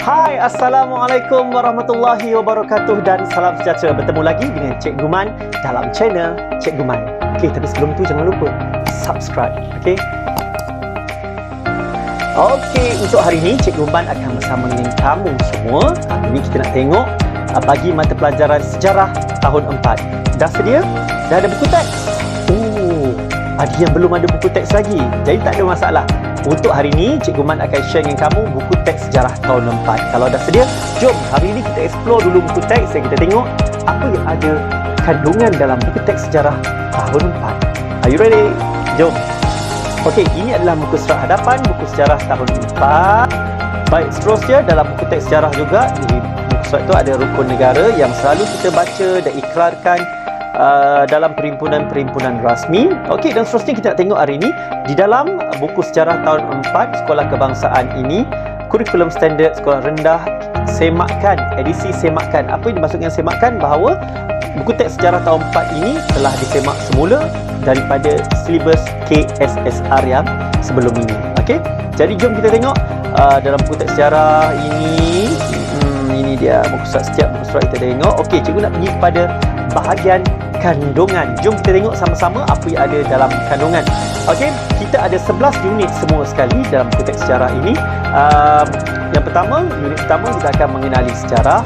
Hai, Assalamualaikum warahmatullahi wabarakatuh dan salam sejahtera. Bertemu lagi dengan Cikgu Man dalam channel Cikgu Man. Okey, tapi sebelum tu jangan lupa subscribe, okey? Okey, untuk hari ini Cikgu Man akan bersama dengan kamu semua. Hari ini kita nak tengok bagi mata pelajaran sejarah tahun 4. Dah sedia? Dah ada buku teks? Oh, ada yang belum ada buku teks lagi. Jadi tak ada masalah. Untuk hari ini, Cikgu Man akan share dengan kamu buku teks sejarah tahun 4. Kalau dah sedia, jom hari ini kita explore dulu buku teks dan kita tengok apa yang ada kandungan dalam buku teks sejarah tahun 4. Are you ready? Jom. Okey, ini adalah buku surat hadapan, buku sejarah tahun 4. Baik, seterusnya dalam buku teks sejarah juga, di buku surat itu ada rukun negara yang selalu kita baca dan ikrarkan dalam perhimpunan-perhimpunan rasmi. Okey, dan seterusnya kita nak tengok hari ini di dalam buku sejarah tahun 4 Sekolah Kebangsaan ini, kurikulum standard sekolah rendah semakkan, edisi semakkan. Apa yang dimaksud dengan semakkan? Bahawa buku teks sejarah tahun 4 ini telah disemak semula daripada silibus KSSR yang sebelum ini. Okey, jadi jom kita tengok dalam buku teks sejarah ini. Ini dia buku surat, setiap buku surat kita tengok. Okey, cikgu nak pergi kepada bahagian kandungan. Jom kita tengok sama-sama apa yang ada dalam kandungan. Okey, kita ada 11 unit semua sekali dalam buku teks sejarah ini. Yang pertama, unit pertama kita akan mengenali sejarah.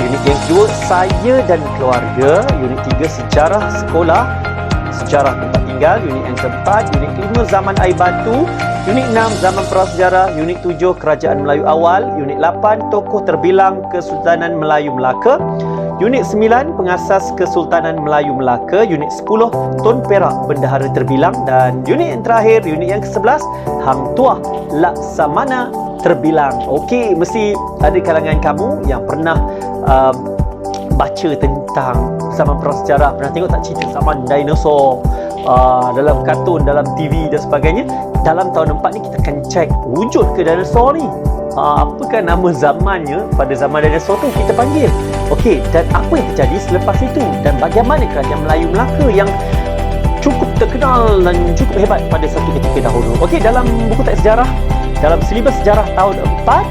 Unit yang kedua, saya dan keluarga. Unit 3, sejarah sekolah, sejarah tempat tinggal. Unit yang keempat, unit kelima, zaman air batu. Unit 6, zaman prasejarah. Unit 7, kerajaan Melayu awal. Unit 8, tokoh terbilang Kesultanan Melayu Melaka. Unit 9, pengasas Kesultanan Melayu Melaka. Unit 10, Tun Perak, bendahara terbilang. Dan unit yang terakhir, unit yang ke-11, Hang Tuah Laksamana terbilang. Okey, mesti ada kalangan kamu yang pernah baca tentang zaman prasejarah. Pernah tengok tak cerita zaman dinosaur dalam kartun, dalam TV dan sebagainya. Dalam tahun 4 ni kita akan cek wujud ke dinosaur ni. Apakah nama zamannya pada zaman dinosaur tu kita panggil. Okey, dan apa yang terjadi selepas itu dan bagaimana kerajaan Melayu Melaka yang cukup terkenal dan cukup hebat pada satu ketika dahulu. Okey, dalam buku teks sejarah, dalam silibus sejarah tahun 4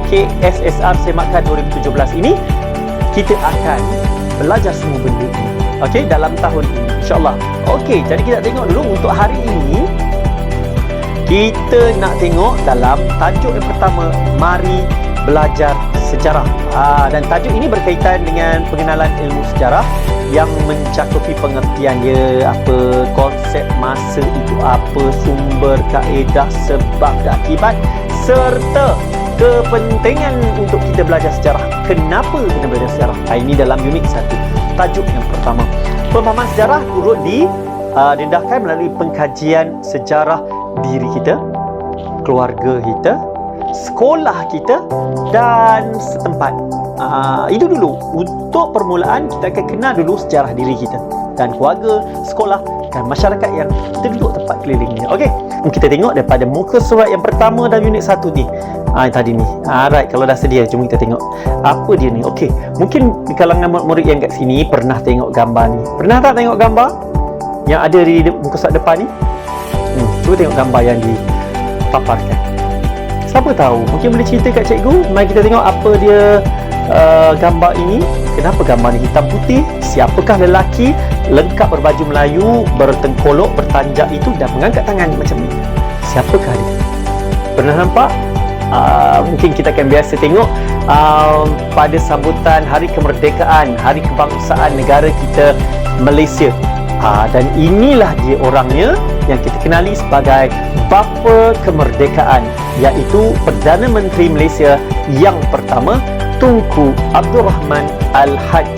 KSSR Semakkan 2017 ini, kita akan belajar semua benda ini. Okey, dalam tahun ini insya-Allah. Okey, jadi kita tengok dulu untuk hari ini. Kita nak tengok dalam tajuk yang pertama, mari belajar sejarah. Dan tajuk ini berkaitan dengan pengenalan ilmu sejarah yang mencakupi pengertian dia, apa konsep masa itu, apa sumber, kaedah, sebab dan akibat, serta kepentingan untuk kita belajar sejarah. Kenapa kita belajar sejarah? Ini dalam unit 1. Tajuk yang pertama. Pemahaman sejarah turut didedahkan melalui pengkajian sejarah diri kita, keluarga kita, sekolah kita dan setempat. Itu dulu. Untuk permulaan kita akan kenal dulu sejarah diri kita dan keluarga, sekolah dan masyarakat yang kita duduk tempat kelilingnya. Okey, kita tengok daripada muka surat yang pertama dalam unit 1 ni. Tadi ni. Alright, kalau dah sedia jom kita tengok apa dia ni. Okey, mungkin di kalangan murid yang kat sini pernah tengok gambar ni. Pernah tak tengok gambar yang ada di muka surat depan ni? Cuba tengok gambar yang dipaparkan. Siapa tahu? Mungkin boleh cerita kat cikgu. Mari kita tengok apa dia gambar ini. Kenapa gambar ni hitam putih? Siapakah lelaki lengkap berbaju Melayu, bertengkolok, bertanjak itu dan mengangkat tangan macam ni? Siapakah dia? Pernah nampak? Mungkin kita akan biasa tengok pada sambutan Hari Kemerdekaan, Hari Kebangsaan negara kita Malaysia. Dan inilah dia orangnya yang kita kenali sebagai Bapa Kemerdekaan, iaitu Perdana Menteri Malaysia yang pertama, Tunku Abdul Rahman Al-Haj.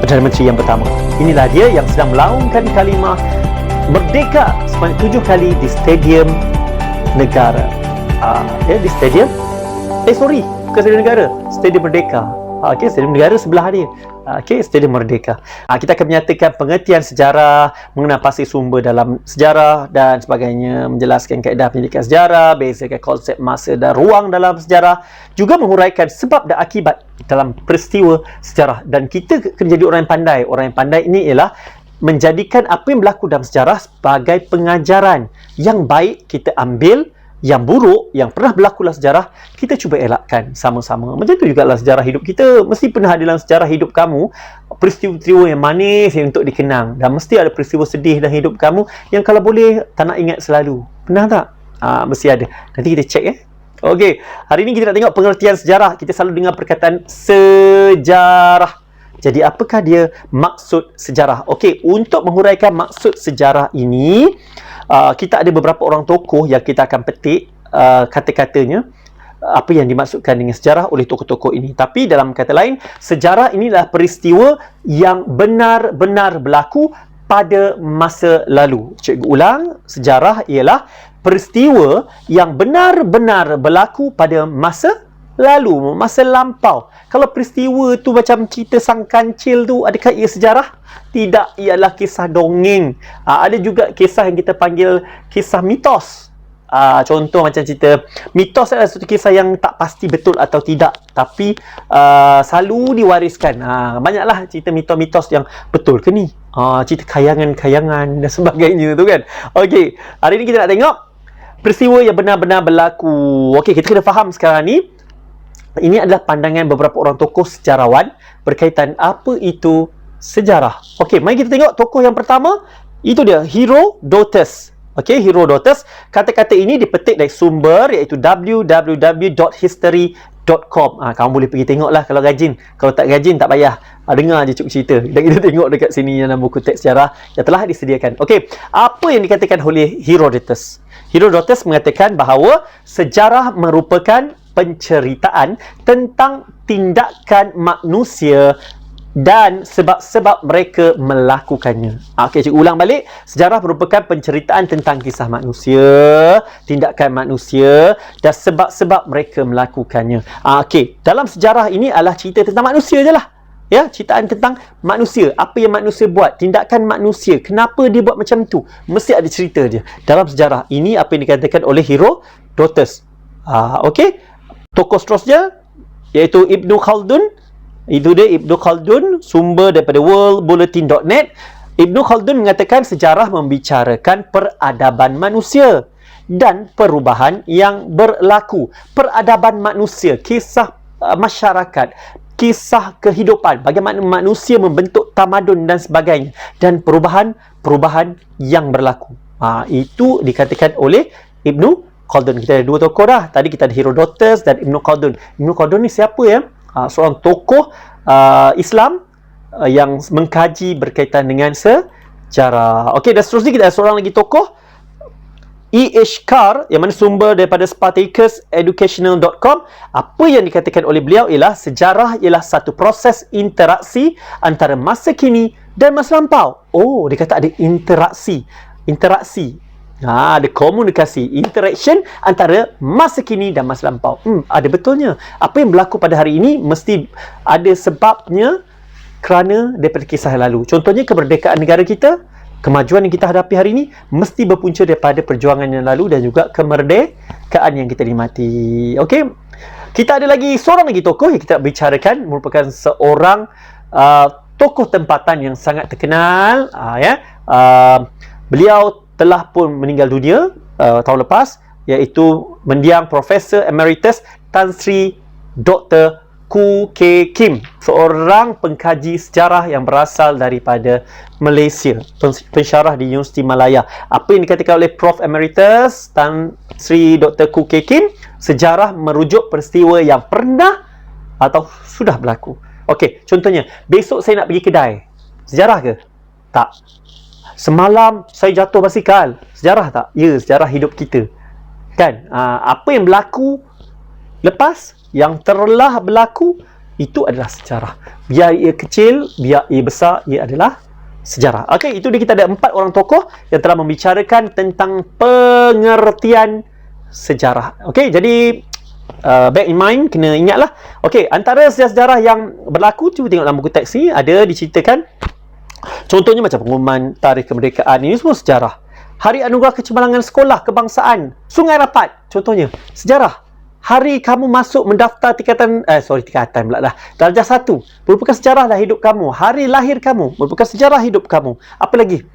Perdana Menteri yang pertama. Inilah dia yang sedang melaungkan kalimah merdeka sebanyak 7 kali di Stadium Negara. Di Stadium bukan Stadium Negara, Stadium Merdeka. Okey, Stadium Negara sebelah dia. Okey, Stadium Merdeka. Kita akan menyatakan pengertian sejarah, mengenal pasti sumber dalam sejarah dan sebagainya, menjelaskan kaedah pendidikan sejarah, bezakan konsep masa dan ruang dalam sejarah, juga menguraikan sebab dan akibat dalam peristiwa sejarah. Dan kita kena jadi orang yang pandai. Orang yang pandai ini ialah menjadikan apa yang berlaku dalam sejarah sebagai pengajaran yang baik kita ambil, yang buruk yang pernah berlaku dalam sejarah, kita cuba elakkan sama-sama. Macam tu juga dalam sejarah hidup kita. Mesti pernah ada dalam sejarah hidup kamu peristiwa-peristiwa yang manis yang untuk dikenang, dan mesti ada peristiwa sedih dalam hidup kamu yang kalau boleh tak nak ingat selalu. Pernah tak? Mesti ada. Nanti kita cek Okey, hari ini kita nak tengok pengertian sejarah. Kita selalu dengar perkataan sejarah. Jadi apakah dia maksud sejarah? Okey, untuk menghuraikan maksud sejarah ini, kita ada beberapa orang tokoh yang kita akan petik kata-katanya, apa yang dimaksudkan dengan sejarah oleh tokoh-tokoh ini. Tapi dalam kata lain, sejarah inilah peristiwa yang benar-benar berlaku pada masa lalu. Cikgu ulang, sejarah ialah peristiwa yang benar-benar berlaku pada masa lalu, masa lampau. Kalau peristiwa tu macam cerita sang kancil tu, adakah ia sejarah? Tidak, ialah kisah dongeng. Ada juga kisah yang kita panggil kisah mitos. Contoh macam cerita mitos adalah satu kisah yang tak pasti betul atau tidak, tapi selalu diwariskan. Banyaklah cerita mitos-mitos yang betul ke ni? Cerita kayangan-kayangan dan sebagainya tu kan. Okey, hari ni kita nak tengok peristiwa yang benar-benar berlaku. Okey, kita kena faham sekarang ni. Ini adalah pandangan beberapa orang tokoh sejarawan berkaitan apa itu sejarah. Okey, mari kita tengok tokoh yang pertama. Itu dia, Herodotus. Okey, Herodotus. Kata-kata ini dipetik dari sumber iaitu www.history.com. Kamu boleh pergi tengoklah kalau rajin. Kalau tak rajin, tak payah. Dengar je cukup cerita. Dan kita tengok dekat sini dalam buku teks sejarah yang telah disediakan. Okey, apa yang dikatakan oleh Herodotus? Herodotus mengatakan bahawa sejarah merupakan penceritaan tentang tindakan manusia dan sebab-sebab mereka melakukannya. Okey, cikgu ulang balik. Sejarah merupakan penceritaan tentang kisah manusia, tindakan manusia dan sebab-sebab mereka melakukannya. Okey, dalam sejarah ini adalah cerita tentang manusia je lah. Ya, ceritaan tentang manusia. Apa yang manusia buat, tindakan manusia, kenapa dia buat macam tu. Mesti ada cerita dia dalam sejarah. Ini apa yang dikatakan oleh Herodotus. Okey. Tokoh seterusnya iaitu Ibnu Khaldun. Itu dia Ibnu Khaldun, sumber daripada worldbulletin.net. Ibnu Khaldun mengatakan sejarah membicarakan peradaban manusia dan perubahan yang berlaku. Peradaban manusia, kisah masyarakat, kisah kehidupan, bagaimana manusia membentuk tamadun dan sebagainya, dan perubahan yang berlaku. Itu dikatakan oleh Ibnu Khaldun. Kita ada dua tokoh dah. Tadi kita ada Herodotus dan Ibnu Khaldun. Ibnu Khaldun ni siapa ya? Seorang tokoh Islam yang mengkaji berkaitan dengan sejarah. Okey, dan seterusnya kita ada seorang lagi tokoh, E.H. Carr, yang mana sumber daripada SpartacusEducational.com. Apa yang dikatakan oleh beliau ialah sejarah ialah satu proses interaksi antara masa kini dan masa lampau. Dia kata ada interaksi. Ada komunikasi, interaction antara masa kini dan masa lampau. Ada betulnya. Apa yang berlaku pada hari ini mesti ada sebabnya kerana daripada kisah yang lalu. Contohnya kemerdekaan negara kita, kemajuan yang kita hadapi hari ini mesti berpunca daripada perjuangan yang lalu dan juga kemerdekaan yang kita nikmati. Okey. Kita ada lagi seorang lagi tokoh yang kita bicarakan, merupakan seorang tokoh tempatan yang sangat terkenal. Beliau telah pun meninggal dunia tahun lepas, iaitu mendiang Profesor Emeritus Tan Sri Dr. Koo Keng Kim, seorang pengkaji sejarah yang berasal daripada Malaysia, pensyarah di Universiti Malaya. Apa yang dikatakan oleh Prof Emeritus Tan Sri Dr. Koo Keng Kim, sejarah merujuk peristiwa yang pernah atau sudah berlaku. Okey, contohnya, besok saya nak pergi kedai. Sejarah ke? Tak. Semalam saya jatuh basikal. Sejarah tak? Ya, sejarah hidup kita. Kan? Apa yang berlaku lepas, yang telah berlaku, itu adalah sejarah. Biar ia kecil, biar ia besar, ia adalah sejarah. Okey, itu dia, kita ada 4 orang tokoh yang telah membicarakan tentang pengertian sejarah. Okey, jadi back in mind, kena ingatlah. Okey, antara sejarah-sejarah yang berlaku, cuba tengok dalam buku teks ni, ada diceritakan. Contohnya macam pengumuman tarikh kemerdekaan, ini semua sejarah. Hari Anugerah Kecemerlangan Sekolah Kebangsaan Sungai Rapat, contohnya sejarah. Hari kamu masuk mendaftar tingkatan pula dah, darjah 1, merupakan sejarah dah hidup kamu. Hari lahir kamu merupakan sejarah hidup kamu. Apa lagi?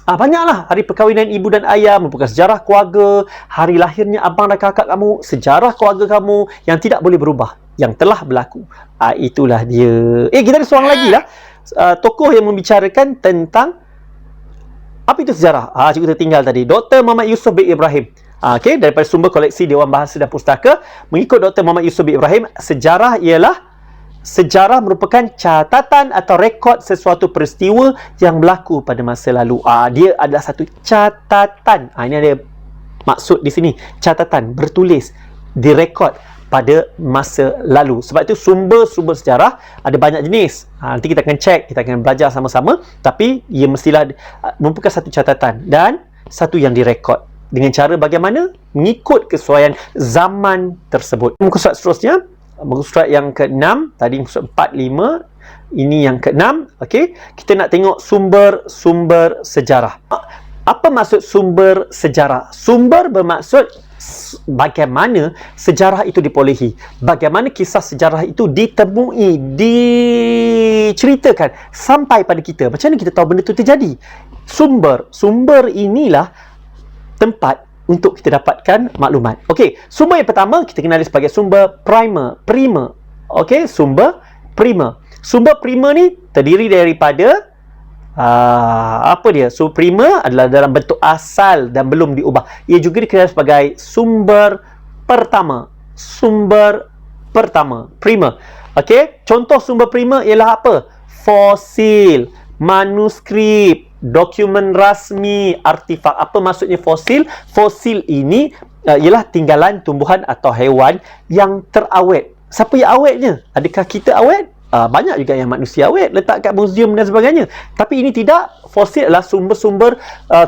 Banyaklah. Hari perkahwinan ibu dan ayah merupakan sejarah keluarga. Hari lahirnya abang dan kakak kamu, sejarah keluarga kamu yang tidak boleh berubah, yang telah berlaku. Itulah dia. Kita ada seorang lagi lah. Tokoh yang membicarakan tentang apa itu sejarah. Cikgu tertinggal tadi. Dr. Muhammad Yusof bin Ibrahim. Daripada sumber koleksi Dewan Bahasa dan Pustaka, mengikut Dr. Muhammad Yusof bin Ibrahim, sejarah merupakan catatan atau rekod sesuatu peristiwa yang berlaku pada masa lalu. Dia adalah satu catatan. Ini ada maksud di sini. Catatan, bertulis, direkod pada masa lalu. Sebab itu sumber-sumber sejarah ada banyak jenis. Nanti kita akan cek, kita akan belajar sama-sama. Tapi ia mestilah merupakan satu catatan dan satu yang direkod. Dengan cara bagaimana? Mengikut kesesuaian zaman tersebut. Muka surat seterusnya, muka surat yang ke-6, tadi muka surat 4, 5, ini yang ke-6. Kita nak tengok sumber-sumber sejarah. Apa maksud sumber sejarah? Sumber bermaksud bagaimana sejarah itu diperolehi, bagaimana kisah sejarah itu ditemui, diceritakan sampai pada kita. Macam mana kita tahu benda itu terjadi? Sumber inilah tempat untuk kita dapatkan maklumat. Sumber yang pertama kita kenali sebagai sumber primer. Sumber primer. Sumber primer ni terdiri daripada sumber primer adalah dalam bentuk asal dan belum diubah. Ia juga dikenali sebagai sumber pertama. Primer. Contoh sumber primer ialah apa? Fosil, manuskrip, dokumen rasmi, artifak. Apa maksudnya fosil? Fosil ini ialah tinggalan tumbuhan atau haiwan yang terawet. Siapa yang awetnya? Adakah kita awet? Banyak juga yang manusia awet, letak kat museum dan sebagainya. Tapi ini tidak. Fosil adalah sumber-sumber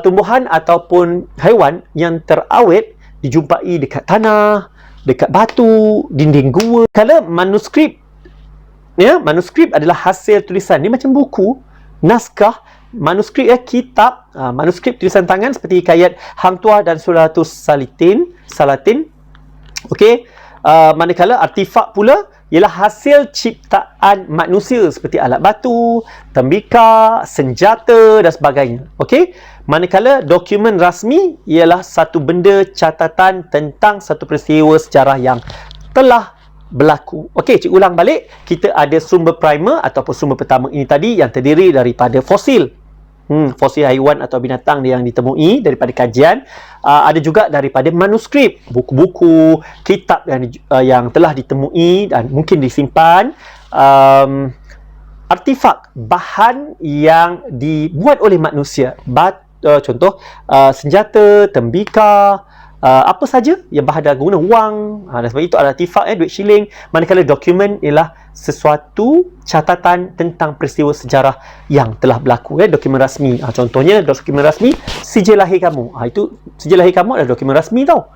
tumbuhan ataupun haiwan yang terawet, dijumpai dekat tanah, dekat batu, dinding gua. Kalau manuskrip, manuskrip adalah hasil tulisan. Ni macam buku, naskah, manuskrip kitab, manuskrip tulisan tangan seperti Hikayat Hang Tuah dan Suratus Salatin. Manakala artifak pula ialah hasil ciptaan manusia seperti alat batu, tembikar, senjata dan sebagainya. Manakala dokumen rasmi ialah satu benda catatan tentang satu peristiwa sejarah yang telah berlaku. Cikgu ulang balik. Kita ada sumber primer ataupun sumber pertama ini tadi yang terdiri daripada fosil. Fosil haiwan atau binatang yang ditemui daripada kajian. Ada juga daripada manuskrip, buku-buku, kitab yang telah ditemui dan mungkin disimpan. Artifak, bahan yang dibuat oleh manusia. Contoh, senjata, tembikar, apa saja yang bahan dalam guna, wang, dan sebab itu artifak, duit shilling. Manakala dokumen ialah sesuatu catatan tentang peristiwa sejarah yang telah berlaku. Dokumen rasmi, contohnya dokumen rasmi sijil lahir kamu. Itu sijil lahir kamu adalah dokumen rasmi tau.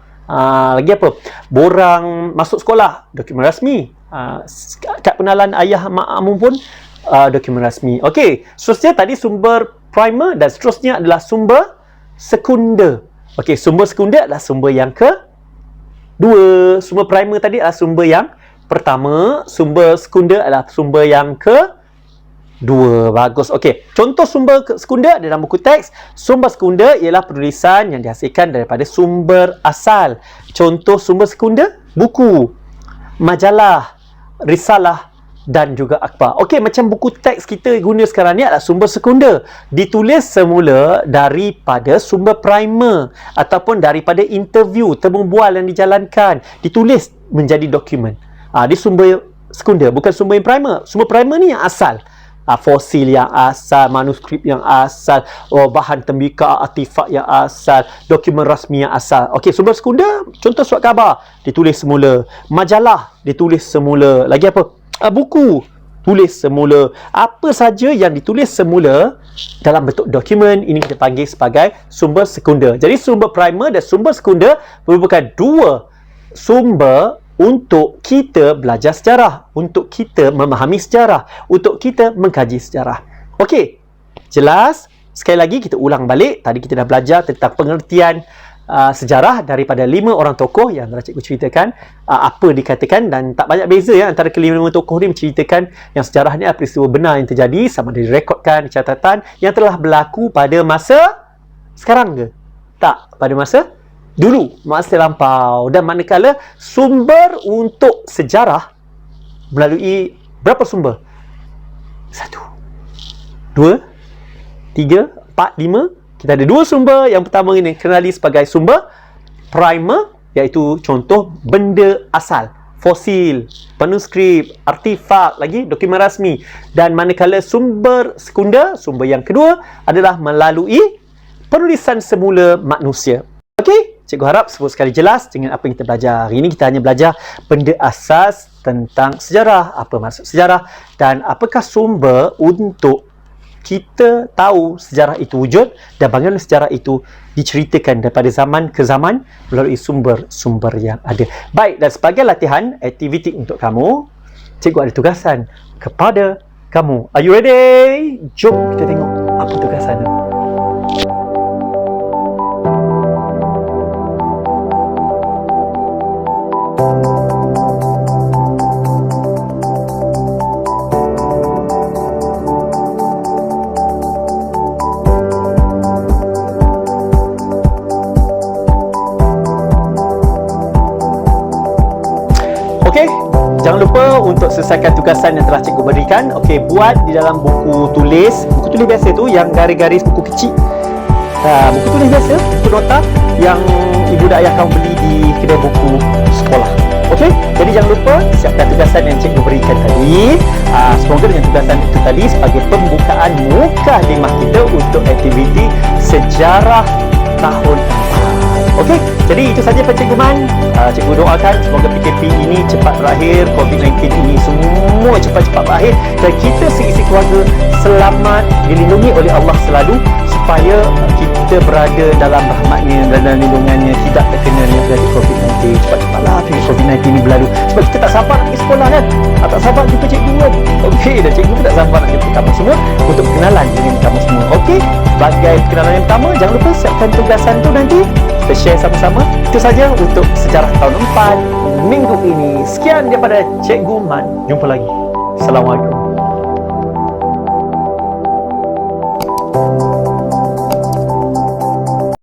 Lagi apa? Borang masuk sekolah, dokumen rasmi. Kad pengenalan ayah mak amu pun dokumen rasmi. Seterusnya tadi sumber primer dan seterusnya adalah sumber sekunder. Sumber sekunder adalah sumber yang kedua. Sumber primer tadi adalah sumber yang pertama. Sumber sekunder adalah sumber yang kedua. Bagus. Contoh sumber sekunder dalam buku teks. Sumber sekunder ialah penulisan yang dihasilkan daripada sumber asal. Contoh sumber sekunder, buku, majalah, risalah dan juga akhbar. Macam buku teks kita guna sekarang ni adalah sumber sekunder. Ditulis semula daripada sumber primer ataupun daripada interview, temu bual yang dijalankan. Ditulis menjadi dokumen. Dia sumber sekunder, bukan sumber yang primer. Sumber primer ni yang asal. Fosil yang asal, manuskrip yang asal, bahan tembikar, artifak yang asal, dokumen rasmi yang asal. Sumber sekunder, contoh surat khabar, ditulis semula. Majalah, ditulis semula. Lagi apa? Buku, tulis semula. Apa saja yang ditulis semula dalam bentuk dokumen, ini kita panggil sebagai sumber sekunder. Jadi sumber primer dan sumber sekunder merupakan dua sumber untuk kita belajar sejarah, untuk kita memahami sejarah, untuk kita mengkaji sejarah. Jelas? Sekali lagi kita ulang balik. Tadi kita dah belajar tentang pengertian sejarah daripada 5 orang tokoh yang telah cikgu ceritakan apa dikatakan, dan tak banyak beza antara kelima tokoh ni menceritakan yang sejarah ni adalah peristiwa benar yang terjadi sama ada direkodkan, catatan yang telah berlaku pada masa Sekarang ke? Tak, pada masa dulu, masa lampau. Dan manakala sumber untuk sejarah melalui berapa sumber? 1, 2, 3, 4, 5. Kita ada 2 sumber. Yang pertama ini kenali sebagai sumber primer, iaitu contoh benda asal, fosil, manuskrip, artifak, lagi dokumen rasmi. Dan manakala sumber sekunder, sumber yang kedua adalah melalui penulisan semula manusia. Okey, cikgu harap sebut sekali jelas dengan apa yang kita belajar. Hari ini kita hanya belajar benda asas tentang sejarah, apa maksud sejarah dan apakah sumber untuk kita tahu sejarah itu wujud dan bagaimana sejarah itu diceritakan daripada zaman ke zaman melalui sumber-sumber yang ada. Baik, dan sebagai latihan aktiviti untuk kamu, cikgu ada tugasan kepada kamu. Are you ready? Jom kita tengok apa tugasan tu. Jangan lupa untuk selesaikan tugasan yang telah cikgu berikan. Okey, buat di dalam buku tulis biasa tu yang garis-garis buku kecil. Buku tulis biasa, buku nota yang ibu dan ayah kamu beli di kedai buku sekolah. Okey, jadi jangan lupa siapkan tugasan yang cikgu berikan tadi. Semoga dengan tugasan itu tadi sebagai pembukaan muka lima kita untuk aktiviti sejarah tahun 4. Okey, jadi itu saja pencikguman. Cikgu doakan semoga PKP ini cepat berakhir, COVID-19 ini semua cepat-cepat berakhir dan kita seisi keluarga selamat, dilindungi oleh Allah selalu supaya kita berada dalam rahmatnya dan dalam lindungannya, tidak terkena dari COVID-19. Cepat-cepatlah COVID-19 ini berlalu sebab kita tak sabar nak pergi sekolah kan, tak sabar nak jumpa cikgu kan. Okey, dan cikgu pun tak sabar nak jumpa kamu semua untuk kenalan dengan kamu semua. Okey, sebagai kenalan yang pertama, jangan lupa siapkan tugasan tu nanti kita share sama-sama. Itu saja untuk sejarah tahun 4 minggu ini. Sekian daripada Cikgu Man. Jumpa lagi. Assalamualaikum.